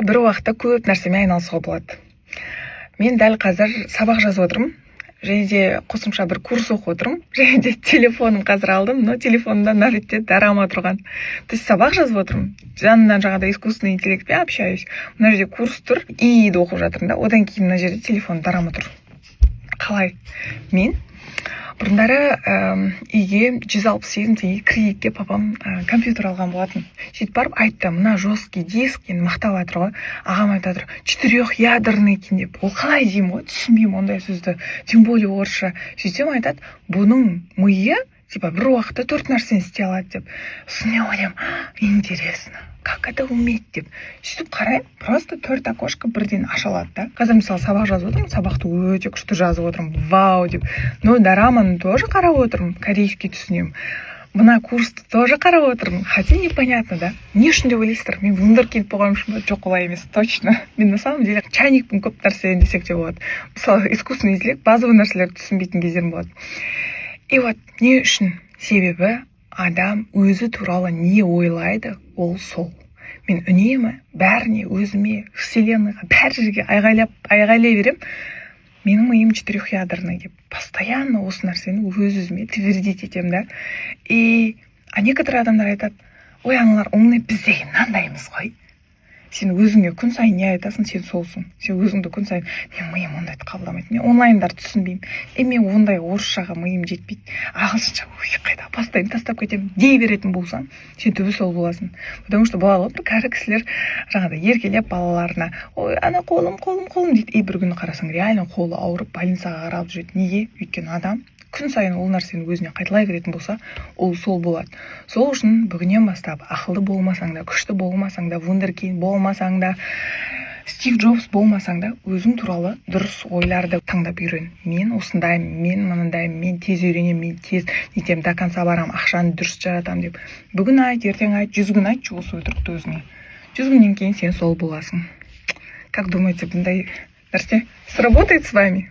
Бір уақытта көп нәрсемен айналысуға болады. Мен дәл қазір сабақ жазып отырмын. Және де қосымша бір курс оқып отырмын. Және де телефоным қазір алдым, но телефонымда мына ретте дорама тұрған. То есть сабақ жазып отырмын. Жанынан жаңағыдай искусственный интеллектпен общаюсь. Мына жерде курс тұр, ИИ-ді оқып жатырмын да. Одан кейін мына жерде телефон дорама тұр. Қалай? Мен бұрындары үйге 168 теңге кредитке папам компьютер алған болатын. Сөйтіп барып айтты, мына жесткий диск, енді мақтап жатыр ғой. Ағам айтады, 4-ядерный екен деп. Ол қалай деймін ғой, түсінбеймін ондай сөзді. Тем более орысша. Сөйтсем айтады, бұның миы бір уақытта 4 нәрсені істей алады деп. Сосын мен ойлаймын, интересно, как это уметь деп. Сөйтіп қараймын, просто 4 окошко бірден аша алады да. Қазір мысалы сабақ жазып отырмын, сабақты өте күшті жазып отырмын, вау деп. Но дораманы тоже қарап отырмын, корейский түсінемін. Мына курсты тоже қарап отырмын, хотя непонятно, да. Не үшін деп ойлайсыздар, мен вундеркинд болғанмын ба? Жоқ, олай емес, точно. Мен на самом деле чайникпін көп нәрсе десек те болады. Мысалы искусственный интеллект базовый нәрселерді түсінбейтін кездерім болады. И вот не үшін? Себебі адам өзі туралы не ойлайды, ол сол. Мен үнемі бәріне, өзіме, вселенныйға, бәр жерге айғайлай берем. Менің миым 4-ядерный деп. Постоянно осы нәрсені өз-өзіме твердить етем да. А некоторые адамдар айтады, ой, аналар умный, біз деген мынандаймыз ғой. Сен өзіңе күн сайын не айтасың, сен солсың. Сен өзіңді күн сайын, мен миым ондайды қабылдамайды. Мен онлайндар түсінбеймін. Мен ондай орысшаға миым жетпейді. Ағылшынша қайда бастаймын, тастап кетемін дей беретін болсаң, сен түбі сол боласың. Потому что болады, кәрі кісілер жаңағыдай еркелеп балаларына, ой, ана қолым дейді. Бір күні қарасаң, реально қолы ауырып, больницаға қаралып жүреді. Неге? Өйткені адам күн сайын ол нәрсені өзіне қайталай беретін болса, ол сол болады. Сол үшін бүгіннен бастап ақылды болмасаң да, күшті болмасаң да, вундеркинд болмасаң да, Стив Джобс болмасаң да, өзің туралы дұрыс ойларды таңдап үйрен. Мен осындаймын, мен мынандаймын, мен тез үйренемін, мен тез нетем, до конца барам, ақшаны дұрыс жаратам деп. Бүгін айт, ертең айт, 100 күн айт, осы өтірікті өзіңе. 100 күннен кейін сен сол боласың. Как думаете, бұндай нәрсе сработает с вами?